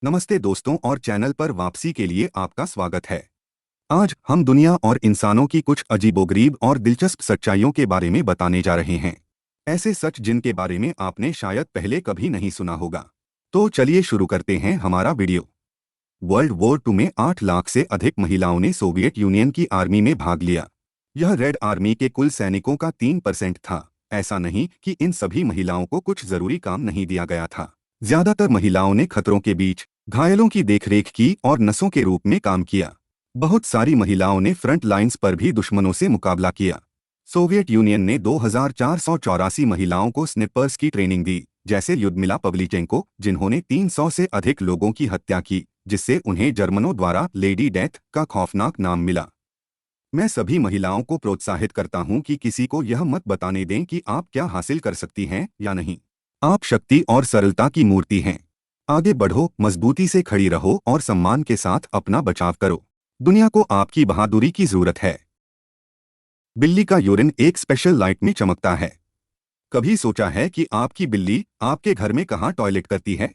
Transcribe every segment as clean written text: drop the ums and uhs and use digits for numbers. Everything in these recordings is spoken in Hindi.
नमस्ते दोस्तों और चैनल पर वापसी के लिए आपका स्वागत है। आज हम दुनिया और इंसानों की कुछ अजीबोगरीब और दिलचस्प सच्चाइयों के बारे में बताने जा रहे हैं। ऐसे सच जिनके बारे में आपने शायद पहले कभी नहीं सुना होगा। तो चलिए शुरू करते हैं हमारा वीडियो। वर्ल्ड वॉर 2 में 8 लाख से अधिक महिलाओं ने सोवियत यूनियन की आर्मी में भाग लिया। यह रेड आर्मी के कुल सैनिकों का 3% था। ऐसा नहीं कि इन सभी महिलाओं को कुछ जरूरी काम नहीं दिया गया था। ज्यादातर महिलाओं ने खतरों के बीच घायलों की देखरेख की और नसों के रूप में काम किया। बहुत सारी महिलाओं ने फ्रंट लाइंस पर भी दुश्मनों से मुकाबला किया। सोवियत यूनियन ने 2484 महिलाओं को स्निपर्स की ट्रेनिंग दी, जैसे युद्धमिला पवलीचेंको, जिन्होंने 300 से अधिक लोगों की हत्या की, जिससे उन्हें जर्मनों द्वारा लेडी डेथ का खौफनाक नाम मिला। मैं सभी महिलाओं को प्रोत्साहित करता हूं कि किसी को यह मत बताने दें कि आप क्या हासिल कर सकती हैं या नहीं। आप शक्ति और सरलता की मूर्ति हैं। आगे बढ़ो, मजबूती से खड़ी रहो और सम्मान के साथ अपना बचाव करो। दुनिया को आपकी बहादुरी की जरूरत है। बिल्ली का यूरिन एक स्पेशल लाइट में चमकता है। कभी सोचा है कि आपकी बिल्ली आपके घर में कहाँ टॉयलेट करती है?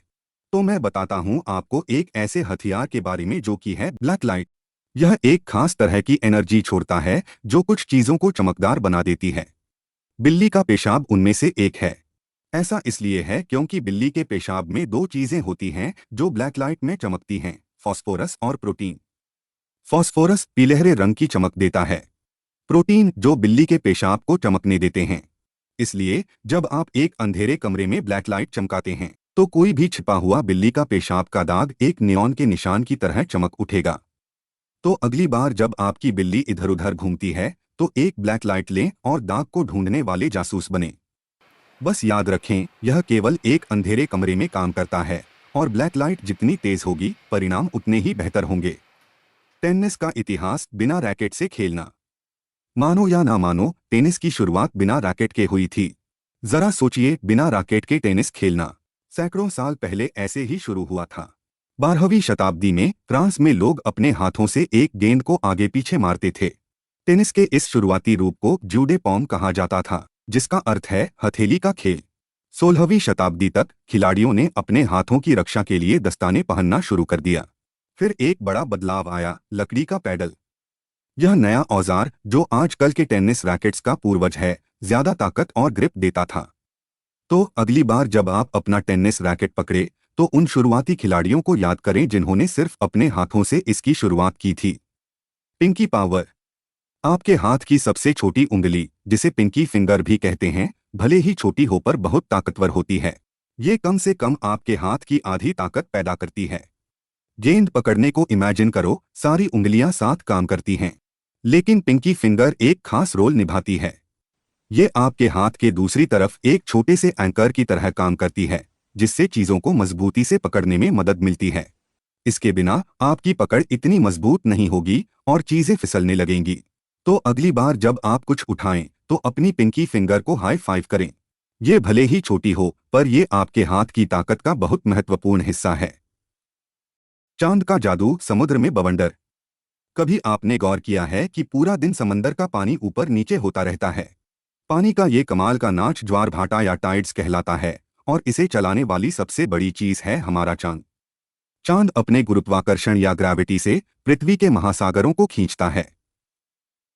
तो मैं बताता हूँ आपको एक ऐसे हथियार के बारे में जो कि है ब्लैक लाइट। यह एक खास तरह की एनर्जी छोड़ता है जो कुछ चीजों को चमकदार बना देती है। बिल्ली का पेशाब उनमें से एक है। ऐसा इसलिए है क्योंकि बिल्ली के पेशाब में दो चीजें होती हैं जो ब्लैक लाइट में चमकती हैं, फास्फोरस और प्रोटीन। फास्फोरस पीलहरे रंग की चमक देता है, प्रोटीन जो बिल्ली के पेशाब को चमकने देते हैं। इसलिए जब आप एक अंधेरे कमरे में ब्लैक लाइट चमकाते हैं तो कोई भी छिपा हुआ बिल्ली का पेशाब का दाग एक नियॉन के निशान की तरह चमक उठेगा। तो अगली बार जब आपकी बिल्ली इधर उधर घूमती है तो एक ब्लैक लाइट लें और दाग को ढूंढने वाले जासूस बने। बस याद रखें, यह केवल एक अंधेरे कमरे में काम करता है और ब्लैक लाइट जितनी तेज होगी परिणाम उतने ही बेहतर होंगे। टेनिस का इतिहास बिना रैकेट से खेलना। मानो या ना मानो, टेनिस की शुरुआत बिना रैकेट के हुई थी। जरा सोचिए, बिना रैकेट के टेनिस खेलना सैकड़ों साल पहले ऐसे ही शुरू हुआ था। 12वीं शताब्दी में फ्रांस में लोग अपने हाथों से एक गेंद को आगे पीछे मारते थे। टेनिस के इस शुरुआती रूप को जू डे पॉम कहा जाता था, जिसका अर्थ है हथेली का खेल। 16वीं शताब्दी तक खिलाड़ियों ने अपने हाथों की रक्षा के लिए दस्ताने पहनना शुरू कर दिया। फिर एक बड़ा बदलाव आया, लकड़ी का पैडल। यह नया औजार जो आजकल के टेनिस रैकेट्स का पूर्वज है, ज्यादा ताकत और ग्रिप देता था। तो अगली बार जब आप अपना टेनिस रैकेट पकड़े तो उन शुरुआती खिलाड़ियों को याद करें जिन्होंने सिर्फ अपने हाथों से इसकी शुरुआत की थी। पिंकी पावर। आपके हाथ की सबसे छोटी उंगली, जिसे पिंकी फिंगर भी कहते हैं, भले ही छोटी हो पर बहुत ताकतवर होती है। ये कम से कम आपके हाथ की आधी ताकत पैदा करती है। गेंद पकड़ने को इमेजिन करो, सारी उंगलियां साथ काम करती हैं, लेकिन पिंकी फिंगर एक खास रोल निभाती है। ये आपके हाथ के दूसरी तरफ एक छोटे से एंकर की तरह काम करती है, जिससे चीजों को मजबूती से पकड़ने में मदद मिलती है। इसके बिना आपकी पकड़ इतनी मजबूत नहीं होगी और चीजें फिसलने लगेंगी। तो अगली बार जब आप कुछ उठाएं तो अपनी पिंकी फिंगर को हाई फाइव करें। ये भले ही छोटी हो पर ये आपके हाथ की ताकत का बहुत महत्वपूर्ण हिस्सा है। चांद का जादू, समुद्र में बवंडर। कभी आपने गौर किया है कि पूरा दिन समंदर का पानी ऊपर नीचे होता रहता है? पानी का ये कमाल का नाच ज्वार भाटा या टाइड्स कहलाता है और इसे चलाने वाली सबसे बड़ी चीज है हमारा चांद। चांद अपने गुरुत्वाकर्षण या ग्रेविटी से पृथ्वी के महासागरों को खींचता है,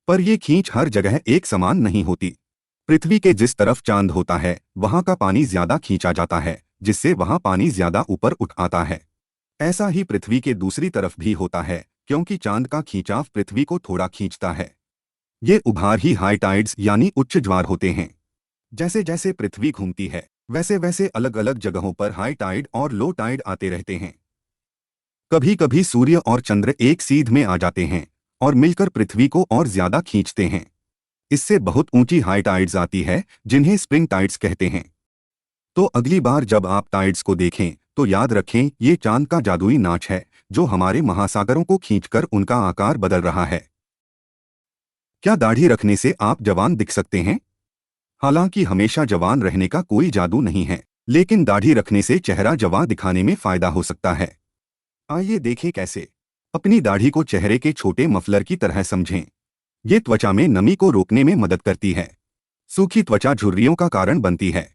पर यह खींच हर जगह एक समान नहीं होती। पृथ्वी के जिस तरफ चांद होता है वहां का पानी ज्यादा खींचा जाता है, जिससे वहां पानी ज्यादा ऊपर उठ आता है। ऐसा ही पृथ्वी के दूसरी तरफ भी होता है, क्योंकि चांद का खींचाव पृथ्वी को थोड़ा खींचता है। ये उभार ही हाई टाइड्स यानी उच्च ज्वार होते हैं। जैसे जैसे पृथ्वी घूमती है वैसे वैसे अलग अलग जगहों पर हाई टाइड और लो टाइड आते रहते हैं। कभी कभी सूर्य और चंद्र एक सीध में आ जाते हैं और मिलकर पृथ्वी को और ज्यादा खींचते हैं। इससे बहुत ऊंची हाई टाइड्स आती है, जिन्हें स्प्रिंग टाइड्स कहते हैं। तो अगली बार जब आप टाइड्स को देखें तो याद रखें, ये चांद का जादुई नाच है जो हमारे महासागरों को खींचकर उनका आकार बदल रहा है। क्या दाढ़ी रखने से आप जवान दिख सकते हैं? हालांकि हमेशा जवान रहने का कोई जादू नहीं है, लेकिन दाढ़ी रखने से चेहरा जवान दिखाने में फायदा हो सकता है। आइए देखें कैसे। अपनी दाढ़ी को चेहरे के छोटे मफलर की तरह समझें। ये त्वचा में नमी को रोकने में मदद करती है। सूखी त्वचा झुर्रियों का कारण बनती है।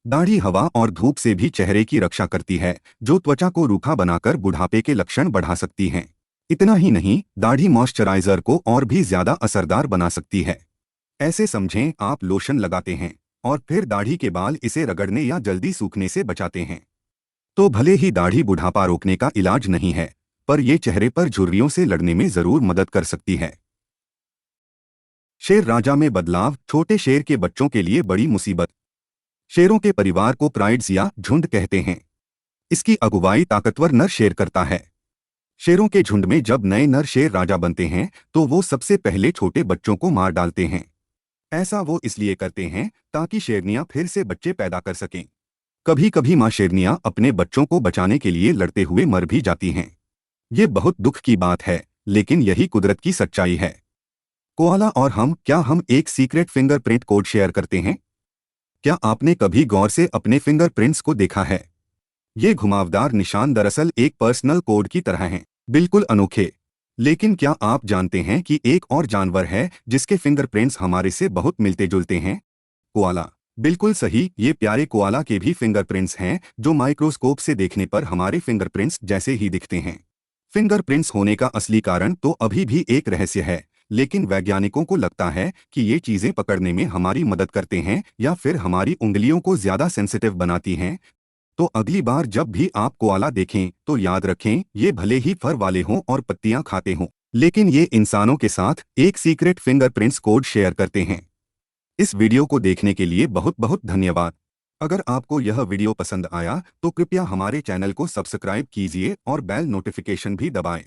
दाढ़ी हवा और धूप से भी चेहरे की रक्षा करती है, जो त्वचा को रूखा बनाकर बुढ़ापे के लक्षण बढ़ा सकती है। इतना ही नहीं, दाढ़ी मॉइस्चराइजर को और भी ज्यादा असरदार बना सकती है। ऐसे समझें, आप लोशन लगाते हैं और फिर दाढ़ी के बाल इसे रगड़ने या जल्दी सूखने से बचाते हैं। तो भले ही दाढ़ी बुढ़ापा रोकने का इलाज नहीं है, पर यह चेहरे पर झुर्रियों से लड़ने में जरूर मदद कर सकती है। शेर राजा में बदलाव, छोटे शेर के बच्चों के लिए बड़ी मुसीबत। शेरों के परिवार को प्राइड्स या झुंड कहते हैं। इसकी अगुवाई ताकतवर नर शेर करता है। शेरों के झुंड में जब नए नर शेर राजा बनते हैं, तो वो सबसे पहले छोटे बच्चों को मार डालते हैं। ऐसा वो इसलिए करते हैं ताकि शेरनियां फिर से बच्चे पैदा कर सकें। कभी कभी माँ शेरनियां अपने बच्चों को बचाने के लिए लड़ते हुए मर भी जाती हैं। ये बहुत दुख की बात है, लेकिन यही कुदरत की सच्चाई है। कोआला और हम, क्या हम एक सीक्रेट फिंगरप्रिंट कोड शेयर करते हैं? क्या आपने कभी गौर से अपने फिंगरप्रिंट्स को देखा है? ये घुमावदार निशान दरअसल एक पर्सनल कोड की तरह हैं, बिल्कुल अनोखे। लेकिन क्या आप जानते हैं कि एक और जानवर है जिसके फिंगरप्रिंट्स हमारे से बहुत मिलते जुलते हैं? कोआला। बिल्कुल सही, ये प्यारे कोआला के भी फिंगरप्रिंट्स हैं, जो माइक्रोस्कोप से देखने पर हमारे फिंगरप्रिंट्स जैसे ही दिखते हैं। फिंगरप्रिंट्स होने का असली कारण तो अभी भी एक रहस्य है, लेकिन वैज्ञानिकों को लगता है कि ये चीजें पकड़ने में हमारी मदद करते हैं या फिर हमारी उंगलियों को ज्यादा सेंसिटिव बनाती हैं। तो अगली बार जब भी आप कोआला देखें, तो याद रखें, ये भले ही फर वाले हों और पत्तियां खाते हों, लेकिन ये इंसानों के साथ एक सीक्रेट फिंगरप्रिंट्स कोड शेयर करते हैं। इस वीडियो को देखने के लिए बहुत बहुत धन्यवाद। अगर आपको यह वीडियो पसंद आया तो कृपया हमारे चैनल को सब्सक्राइब कीजिए और बेल नोटिफिकेशन भी दबाएं।